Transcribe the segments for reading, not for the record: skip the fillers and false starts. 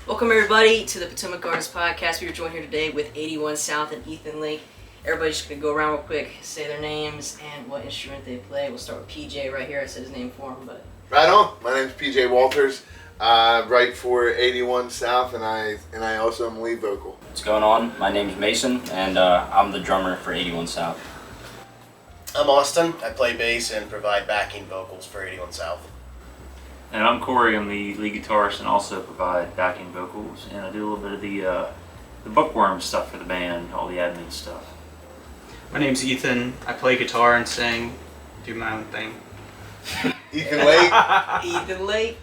Welcome everybody to the Potomac Gardens podcast. We are joined here today with 81 South and Ethan Lake. Everybody's just going to go around real quick, say their names and what instrument they play. We'll start with PJ right here. I said his name for him, but... Right on. My name's PJ Walters. Write for 81 South, and I also am lead vocal. What's going on? My name's Mason, and I'm the drummer for 81 South. I'm Austin. I play bass and provide backing vocals for 81 South. And I'm Corey. I'm the lead guitarist and also provide backing vocals. And I do a little bit of the bookworm stuff for the band, all the admin stuff. My name's Ethan. I play guitar and sing, do my own thing. Ethan Lake. Ethan Lake.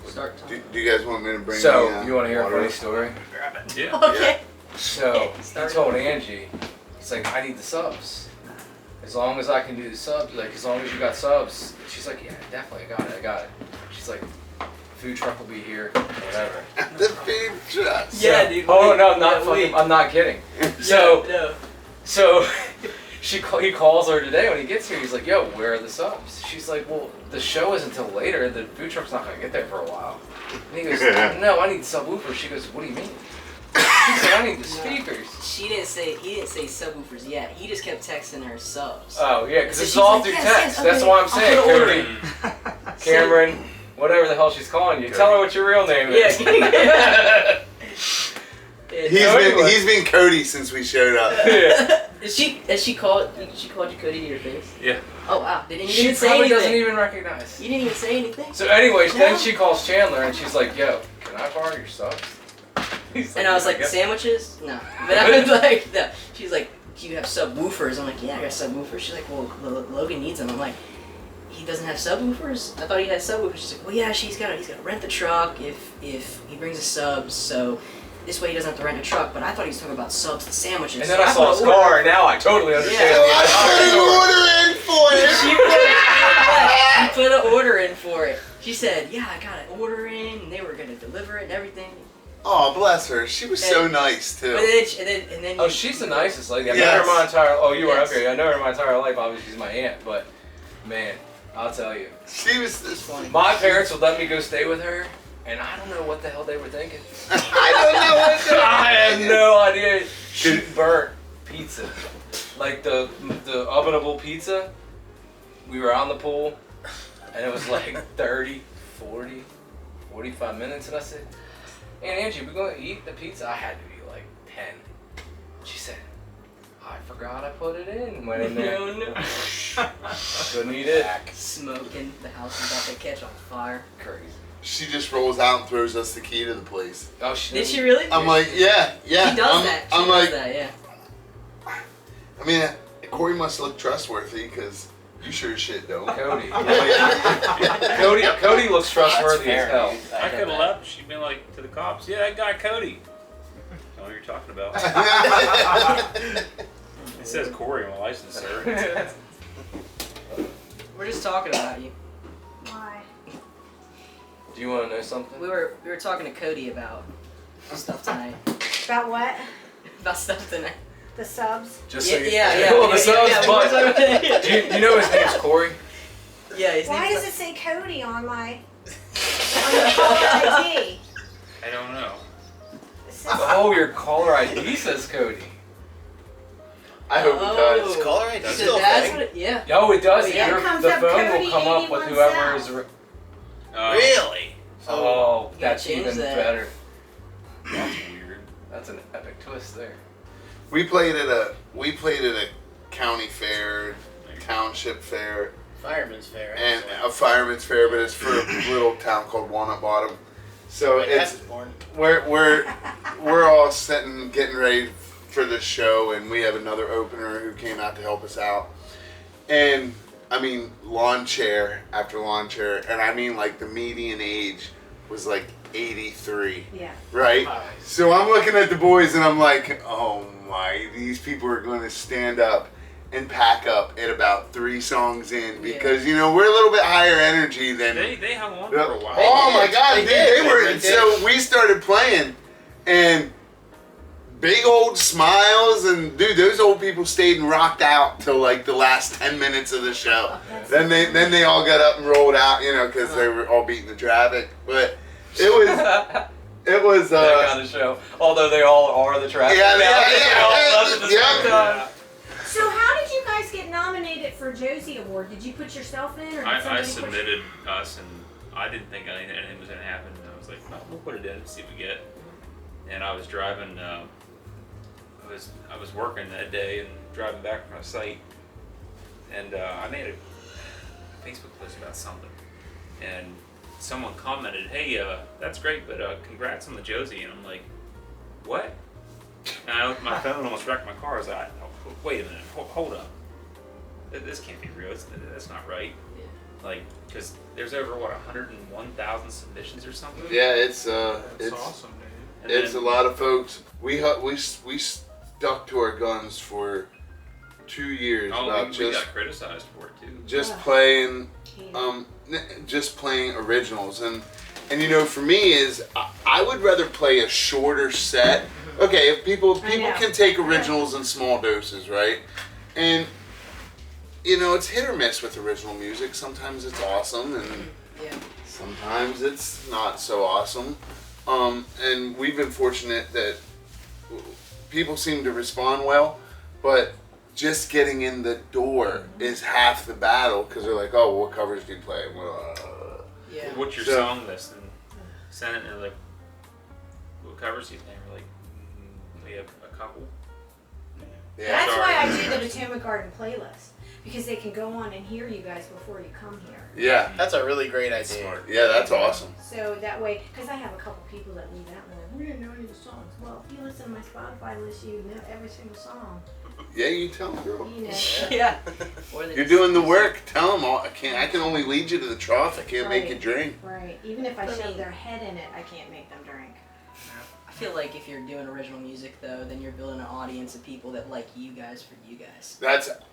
Start time. Do you guys want me to bring So, the, you want to hear water? a funny story? Yeah. Okay. So, he told Angie, he's like, I need the subs. As long as I can do the subs, like, as long as you got subs. She's like, yeah, definitely, I got it. She's like, food truck will be here, whatever. The food truck. Yeah, dude. Oh, wait, no, I'm not yeah, fucking, wait. I'm not kidding. Yeah, So, no. so he calls her today when he gets here. He's like, yo, where are the subs? She's like, well, the show isn't until later. The food truck's not going to get there for a while. And he goes, no, I need the subwoofer. She goes, what do you mean? He said, I need the speakers. He didn't say subwoofers yet. He just kept texting her subs. Oh, yeah, because So it's she's all like, through yes, text. yes, That's okay, why I'm I'll saying, put an order Cody, Cameron, whatever the hell she's calling you. Tell her what your real name is. Yeah. He's been Cody since we showed up. Yeah. She called you Cody to your face? Yeah. Oh wow. Didn't She even say probably anything. doesn't even recognize. You didn't even say anything. So anyways, No. then she calls Chandler and she's like, yo, can I borrow your subs? He's And I was like, "Yeah." sandwiches? No. But I was like, no. She's like, do you have subwoofers? I'm like, yeah, I got subwoofers. She's like, well, Logan needs them. I'm like, he doesn't have subwoofers? I thought he had subwoofers. She's like, well, yeah, he's got to rent the truck if he brings the subs, so this way he doesn't have to rent a truck. But I thought he was talking about subs and sandwiches. And then So I saw his put an car order- and now I totally understand. I put an order in for She it. put an order in for it. She said, yeah, I got an order in, and they were going to deliver it and everything. Oh, bless her. She was so nice too. But then Oh, she's the nicest lady. I've Yes. known her my entire. Oh, you were Yes. okay. I know her my entire life. Obviously, she's my aunt, but man, I'll tell you, She was. funny. my parents would let me go stay with her, and I don't know what the hell they were thinking. I don't know what to I have no idea. She burnt pizza, like the ovenable pizza. We were on the pool, and it was like 30, 40, 45 minutes, and I said, Aunt Angie, we're going to eat the pizza. I had to be like 10. She said, I forgot I put it in. Went in there. No. Couldn't eat it. Smoking. The house is about to catch on fire. Crazy. She just rolls out and throws us the key to the place. Oh, she Did she really? I'm like, yeah. She does that. She I'm does like, that, yeah. I mean, Corey must look trustworthy because you sure as shit don't. Cody. Cody looks trustworthy as hell. I could have left. She'd been like to the cops, yeah, that guy Cody. I know what you're talking about. It says Corey on my license, sir. We're just talking about you. Why? Do you want to know something? We were talking to Cody about stuff tonight. About what? About stuff tonight. The subs? Just Yeah, so you yeah. Well, the subs, we were but talking about- do you know his name's Corey? Yeah, his Why name's does it say Cody on my caller ID? I don't know. It says, Oh, your caller ID says Cody. I hope it does. Oh. Caller ID So still a that's thing? what it, yeah. Oh, it does. Yeah, it comes The up phone Cody will come up with 81 whoever South. is. Really? Oh, You gotta that's change even that. better. That's weird. That's an epic twist there. We played at a county fair, township fair, Fireman's Fair. and actually. a fireman's fair, but it's for a little town called Walnut Bottom. So My dad was born. we're all sitting getting ready for this show, and we have another opener who came out to help us out. And I mean, lawn chair after lawn chair, and I mean like the median age was like 83, yeah. right? So I'm looking at the boys and I'm like, oh my, these people are going to stand up and pack up at about 3 songs in because, you know, we're a little bit higher energy than... They hung on for a while. Oh my God, They dude, did. they were... They did. So we started playing and big old smiles, and dude, those old people stayed and rocked out till like the last 10 minutes of the show. Then they all got up and rolled out, you know, because they were all beating the traffic. But it was It was that kind of show. Although they all are the trash. Yeah, They all yeah. love it at the same time. So how did you guys get nominated for Josie Award? Did you put yourself in, or did I somebody put submitted us, and I didn't think anything was gonna happen. And I was like, well, we'll put it in and see what we get. And I was driving. I was working that day and driving back from a site, and I made a Facebook post about something, and someone commented, "Hey, that's great, but congrats on the Josie." And I'm like, "What?" And I looked at my phone and almost wrecked my car. I was like, oh, "Wait a minute, hold up. This can't be real. That's not right." Like, because there's over 101,000 submissions or something. Yeah, it's That's awesome, dude. And it's then- a lot of folks. We stuck to our guns for 2 years Oh, about we just got criticized for it too. just playing just playing originals, and you know, for me is I would rather play a shorter set. Okay, if people can take originals in small doses, right? And you know, it's hit or miss with original music. Sometimes it's awesome, and sometimes it's not so awesome. And we've been fortunate that people seem to respond well, but just getting in the door is half the battle, because they're like, "Oh, well, what covers do you play?" What's your So- song list? And send it, and they're like, what covers do you think? We're like, we have a couple. Yeah. That's Sorry. why I do the Potomac Garden playlist, because they can go on and hear you guys before you come here. Yeah, That's a really great idea. yeah, that's awesome. So that way, because I have a couple people that leave out and they're like, we didn't know any of the songs. Well, if you listen to my Spotify list, you know every single song. Yeah, you tell them, girl. You know. Yeah. Or they You're just- doing the work. Tell them all. I can only lead you to the trough. I can't make you Right. drink. Right. Even if I I shove mean- their head in it, I can't make them drink. I feel like if you're doing original music though, then you're building an audience of people that like you guys for you guys.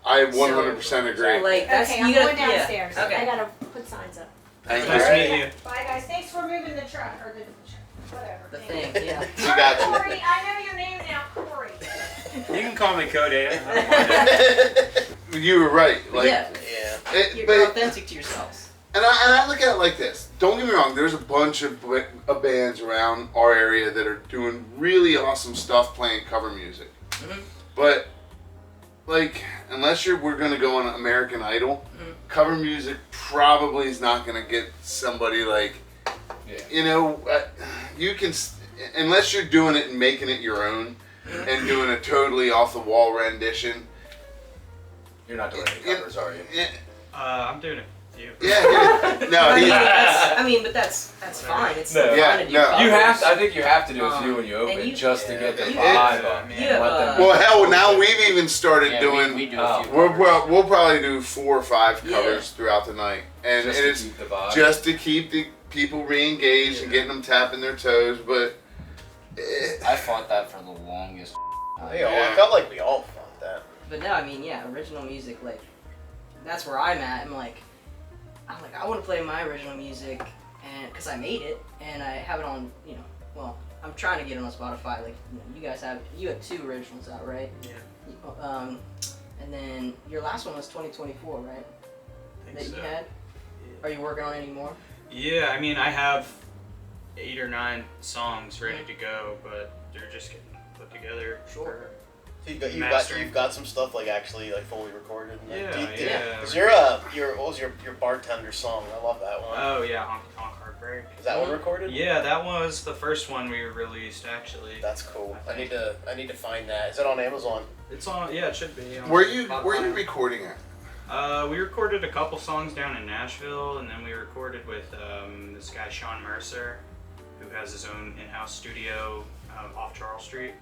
I 100% So, agree. like that's Okay, you I'm gotta, going downstairs. Yeah. Okay. I gotta put signs up. Thank Nice you. to meet you. Bye, guys. Thanks for moving the truck or the whatever. The Thank thing, you. yeah. You got you. Corey, I know your name now, Corey. You can call me Cody. I don't mind. You were right. Like, Yeah. Yeah. You're but, authentic to yourselves. and I look at it like this. Don't get me wrong. There's a bunch of bands around our area that are doing really awesome stuff playing cover music. Mhm. But like, unless we're gonna go on American Idol, cover music probably is not gonna get somebody like, you know, you can, unless you're doing it and making it your own and doing a totally off the wall rendition. You're not doing any covers, are you? Yeah, I'm doing a few. no, I mean, but that's fine. It's No. fine Yeah, to do no. covers. You have to, I think you have to do a few when you and open you- just to get the you- vibe Yeah, up. man. and Yeah, let them well, hell, now we've even started Yeah, doing. we do Oh. a few We'll, covers. we'll probably do 4 or 5 Yeah. covers throughout the night, and just it's to keep the vibe. just to keep the people re-engaged and getting them tapping their toes. But I fought that for the longest time. I felt like we all felt that. But no, I mean, yeah, original music, like, that's where I'm at. I'm like, I want to play my original music, and because I made it, and I have it on, you know, well, I'm trying to get it on Spotify. Like, you know, you guys have 2 originals out, right? Yeah. And then your last one was 2024, right? I think That so. you had. Are you working on any more? Yeah, I mean, I have 8 or 9 songs ready to go, but they're just getting put together. Sure. So Mastering. you've got some stuff like actually like fully recorded. And, like, Yeah, do you- yeah. Is your what was your bartender song? I love that one. Oh yeah, Honky Tonk Heartbreak. Is that one recorded? Yeah, that was the first one we released actually. That's cool. I need to find that. Is it on Amazon? It's on. Yeah, it should be. On where you Spotify. recording at? We recorded a couple songs down in Nashville, and then we recorded with this guy Sean Mercer, who has his own in-house studio off Charles Street.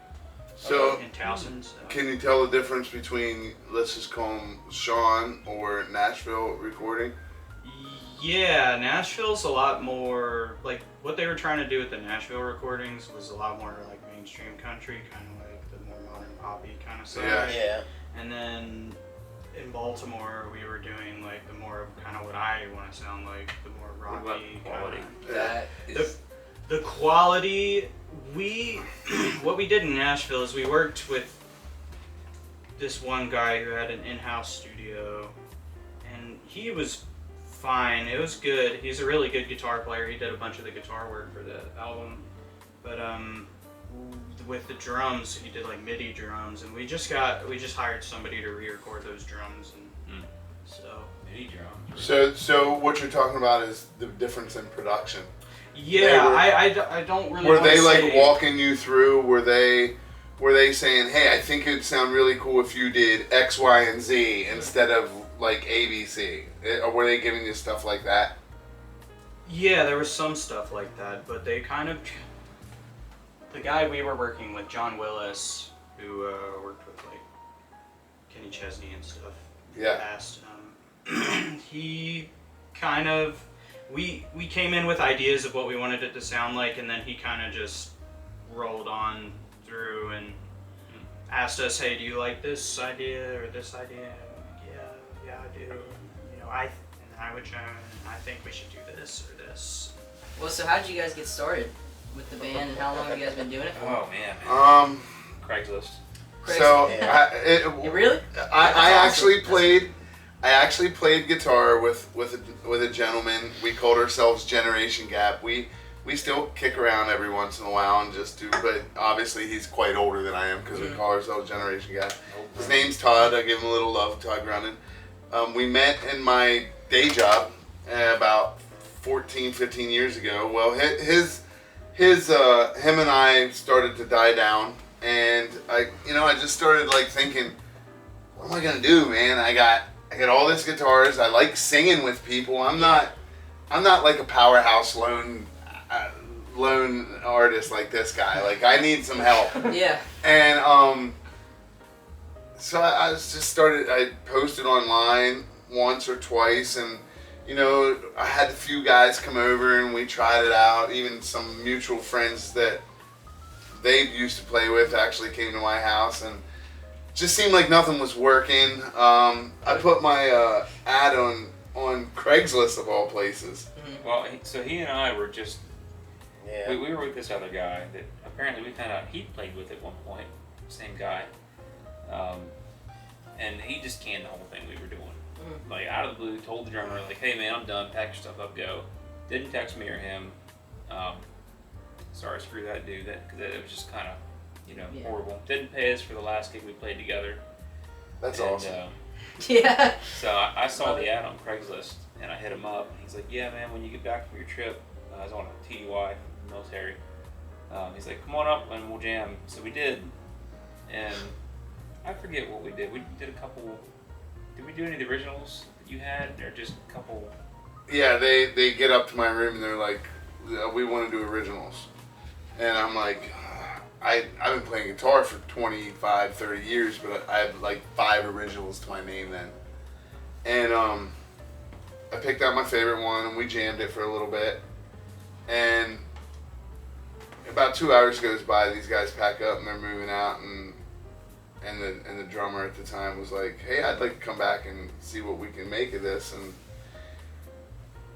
So In Towson. So. can you tell the difference between, let's just call him Sean or Nashville recording? Yeah, Nashville's a lot more like what they were trying to do with the Nashville recordings was a lot more like mainstream country, kind of like the more modern poppy kind of stuff. Yeah. Yeah. And then in Baltimore, we were doing like the more kind of what I want to sound like, the more What about rocky the quality? kinda. That is The quality, what we did in Nashville is we worked with this one guy who had an in-house studio, and he was fine. It was good. He's a really good guitar player. He did a bunch of the guitar work for the album, But with the drums, he did like MIDI drums, and we just hired somebody to re-record those drums, and so. MIDI drums. So what you're talking about is the difference in production. Yeah, I don't really. Were they say, like walking you through? Were they saying, "Hey, I think it'd sound really cool if you did X, Y, and Z instead of like ABC"? Or were they giving you stuff like that? Yeah, there was some stuff like that, but they kind of. The guy we were working with, John Willis, who worked with like Kenny Chesney and stuff. Yeah. Past, he kind of. We came in with ideas of what we wanted it to sound like, and then he kind of just rolled on through and asked us, "Hey, do you like this idea or this idea?" Yeah, I do. You know, I would chime in, I think we should do this or this. Well, so how did you guys get started with the band, and how long have you guys been doing it for? Oh man. Craigslist. So Yeah, really? I That's awesome. actually played guitar with a gentleman. We called ourselves Generation Gap. We still kick around every once in a while and just do, but obviously he's quite older than I am because we call ourselves Generation Gap. His name's Todd. I give him a little love, Todd Grunin. We met in my day job about 14, 15 years ago. Well, him and I started to die down, and I just started like thinking, what am I gonna do, man? I got all these guitars. I like singing with people. I'm not like a powerhouse lone artist like this guy. Like I need some help. Yeah. And so I I posted online once or twice, and I had a few guys come over and we tried it out. Even some mutual friends that they used to play with actually came to my house, and just seemed like nothing was working. I put my ad on Craigslist of all places. Well, so he and I were just Yeah. we were with this other guy that apparently we found out he played with at one point. Same guy, and he just canned the whole thing we were doing. Like out of the blue, told the drummer like, "Hey man, I'm done. Pack your stuff up, go." Didn't text me or him. Sorry, screw that dude. Because it was just kind of, horrible. Didn't pay us for the last gig we played together. That's And, awesome. Yeah. So I saw the ad on Craigslist and I hit him up. And he's like, "Yeah, man, when you get back from your trip," I was on a TDY, military. He's like, "Come on up and we'll jam." So we did, and I forget what we did. We did a couple. Did we do any of the originals that you had, or just a couple? Yeah, they get up to my room and they're like, "We want to do originals," and I'm like, I've been playing guitar for 25, 30 years, but I have like 5 originals to my name then. And I picked out my favorite one and we jammed it for a little bit. And about 2 hours goes by, these guys pack up and they're moving out, and the drummer at the time was like, "Hey, I'd like to come back and see what we can make of this."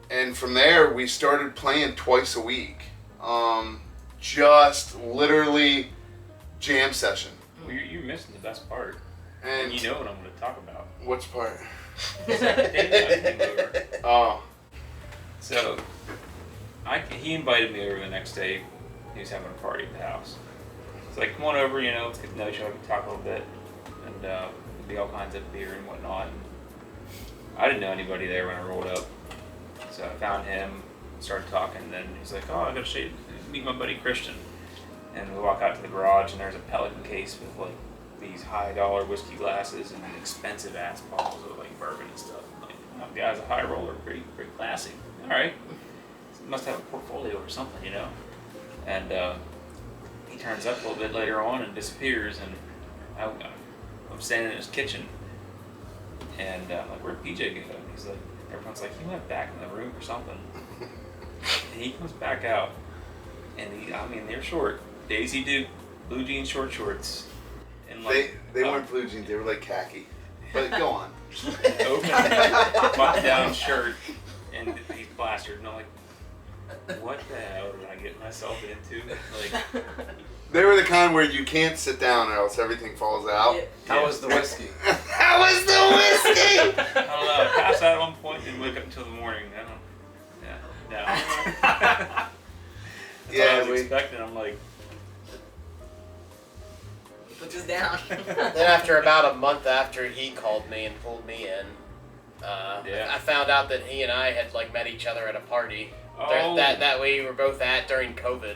And from there we started playing twice a week. Just literally jam session. Well, you're missing the best part, And and you know what I'm going to talk about. which part? Over. Oh, So, he invited me over the next day. He was having a party at the house. He's like, "Come on over, let's get to know each other, talk a little bit, and there'll be all kinds of beer and whatnot." And I didn't know anybody there when I rolled up, so I found him, started talking, and then he's like, "Oh, I gotta meet my buddy Christian." And we walk out to the garage, and there's a Pelican case with like these high-dollar whiskey glasses and expensive ass bottles of like bourbon and stuff. I'm like, "Oh, the guy's a high roller, pretty classy. All right, must have a portfolio or something, And he turns up a little bit later on and disappears, and I'm standing in his kitchen, and I'm like, "Where'd PJ go?" And he's like, everyone's like, "He went back in the room or something." And he comes back out, and they're short. Daisy Duke, blue jeans, short shorts, and like they weren't blue jeans, they were like khaki. But go on. open button-down shirt, and he's plastered, and I'm like, "What the hell did I get myself into?" Like, They were the kind where you can't sit down or else everything falls out. Yeah. How was the whiskey? That was the whiskey! I don't know. I passed out at one point and wake up until the morning. I don't. Yeah. No. That's what I Yeah, was we. expecting. I'm like, He puts us down. Then after about a month after he called me and pulled me in, Yeah. I found out that he and I had like met each other at a party oh, that we were both at during COVID.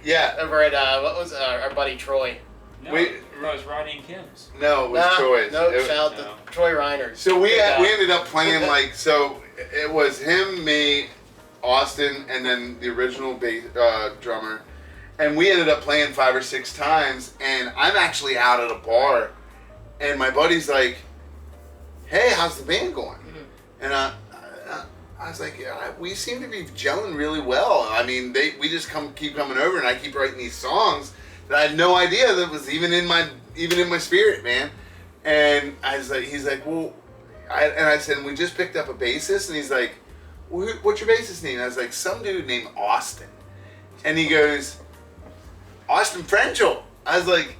Yeah. Over at what was our buddy Troy? no, we- that was Rodney and Kim's. No, it was Troy's. No, It- shout out no. to Troy Reiner. So we Good guy. ended up playing like, so it was him, me, Austin, and then the original bass, drummer, and we ended up playing 5 or 6 times. And I'm actually out at a bar, and my buddy's like, "Hey, how's the band going?" And I was like, "Yeah, we seem to be gelling really well. I mean, we just keep coming over, and I keep writing these songs that I had no idea that was even in my spirit, man." And I was like, he's like, "Well," I said, "We just picked up a bassist," and he's like, "Well, what's your bassist name?" And I was like, "Some dude named Austin," and he goes, "Austin Frenchel." I was like,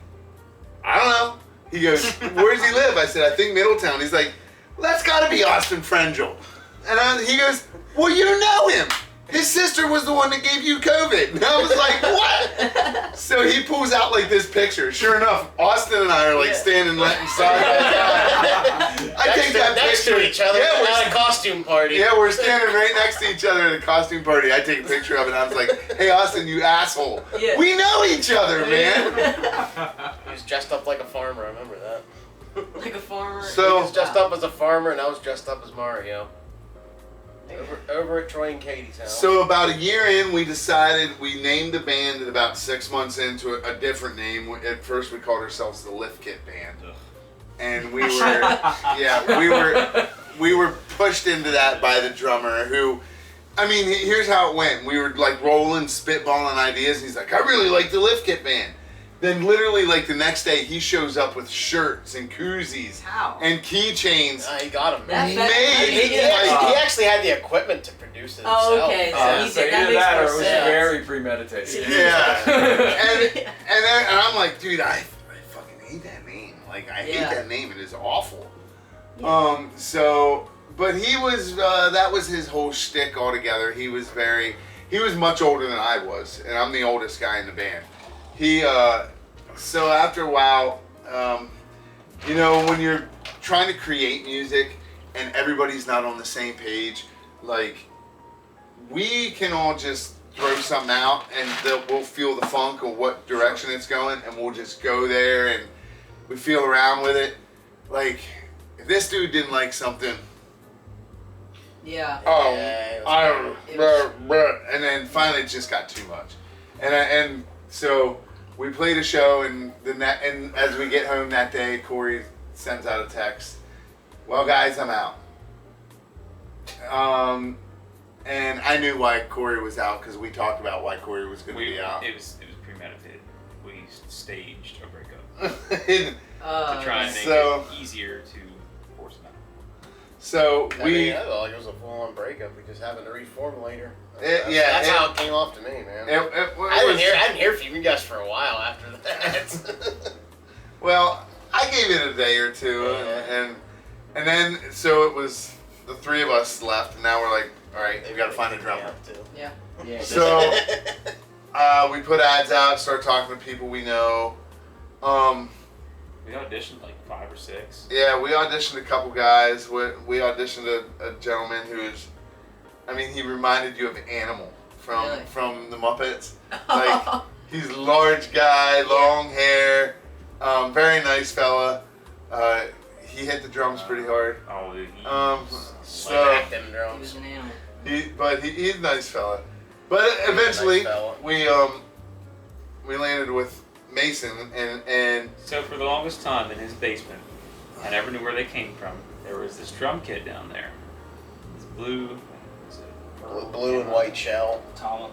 "I don't know." He goes, "Where does he live?" I said, "I think Middletown." He's like, "Well, that's got to be Austin Frenchel." And he goes, "Well, you know him. His sister was the one that gave you COVID." And I was like, "What?" So he pulls out like this picture. Sure enough, Austin and I are like standing side by side. I take that next picture. to each other Yeah, at a costume party. yeah, we're standing right next to each other at a costume party. I take a picture of it and I was like, "Hey, Austin, you asshole. Yeah. We know each other, man." He was dressed up like a farmer. I remember that. Like a farmer. So- He was dressed up as a farmer, and I was dressed up as Mario. Over at Troy and Katie's house. So about a year in, we decided we named the band. And about 6 months into a different name. At first, we called ourselves the Lift Kit Band, and we were we were pushed into that by the drummer who. I mean, here's how it went. We were like rolling, spitballing ideas, and he's like, "I really like the Lift Kit Band." Then literally like the next day, he shows up with shirts and koozies How? and keychains. He got him. That- made He like, actually had the equipment to produce it Oh, himself. okay. Oh, So so that either makes that or more it was sense. very premeditated. yeah. And I'm like, dude, I fucking hate that name. Like, I hate Yeah. that name. It is awful. But he was, that was his whole shtick altogether. He was much older than I was, and I'm the oldest guy in the band. So after a while, you know, when you're trying to create music and everybody's not on the same page, like, we can all just throw something out and we'll feel the funk of what direction it's going, and we'll just go there and we feel around with it. Like, if this dude didn't like something, Yeah. oh, Yeah, it was I don't, and then finally it just got too much, and so we played a show, and and as we get home that day, Corey sends out a text, "Well, guys, I'm out." And I knew why Corey was out because we talked about why Corey was going to be out. It was premeditated. We staged a breakup to try and make So- it easier to force him out. So I we. mean, it was a full-on breakup. We just happened to reformulate her. That's How it came off to me, man. I didn't hear from you guys for a while after that. Well, I gave it a day or two, Yeah. and then so it was the three of us left, and now we're like, all right, we got to find a drummer. Yeah. Yeah. So we put ads out, started talking to people we know. We auditioned like 5 or 6. Yeah, we auditioned a couple guys. We auditioned a gentleman who is, I mean, he reminded you of Animal Really? from the Muppets. Like, he's a large guy, long hair, very nice fella. He hit the drums pretty hard. Oh, he So Back them He drums. was an animal. he's a nice fella. But eventually, Nice fella. we landed with Mason, and So for the longest time in his basement, I never knew where they came from. There was this drum kit down there. This blue, was it Blue and white shell. Tama.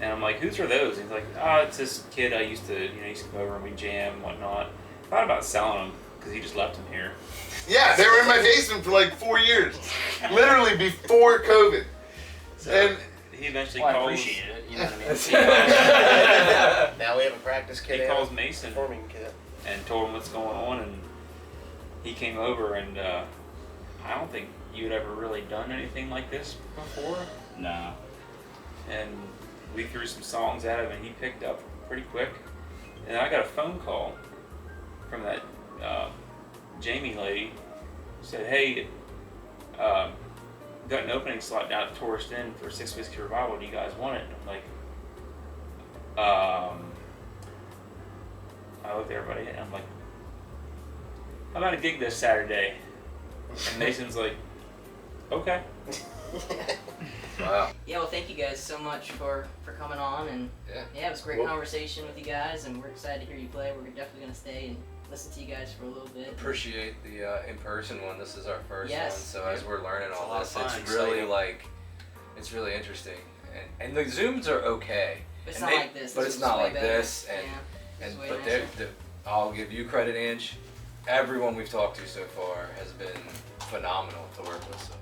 And I'm like, whose are those? And he's like, oh, it's this kid I used to come over and we jam and whatnot. Thought about selling them because he just left them here. yeah, they were in my basement for like 4 years, literally before COVID. And He eventually Well, I calls. appreciate it. You know what I mean? Now we have a practice kit. He and calls a Mason performing kit. and told him what's going on, and he came over, and I don't think you had ever really done anything like this before. No. And we threw some songs at him, and he picked up pretty quick. And I got a phone call from that Jamie lady. Said, "Hey, got an opening slot down at Tourist Inn for 6 Whiskey Revival. Do you guys want it?" And I'm like, I looked at everybody and I'm like, "How about a gig this Saturday?" And Mason's like, "Okay." Wow. Yeah, well, thank you guys so much for coming on, and Yeah. it was a great Well- conversation with you guys, and we're excited to hear you play. We're definitely gonna stay and listen to you guys for a little bit. Appreciate the in-person one. This is our first Yes. one, so as we're learning It's a all lot this, of it's fun, really exciting. like, it's really interesting. And the Zooms are okay. But it's and not like this. But This it's was not way like better. this, Yeah, and this was way but nicer. I'll give you credit, Ange. Everyone we've talked to so far has been phenomenal to work with. So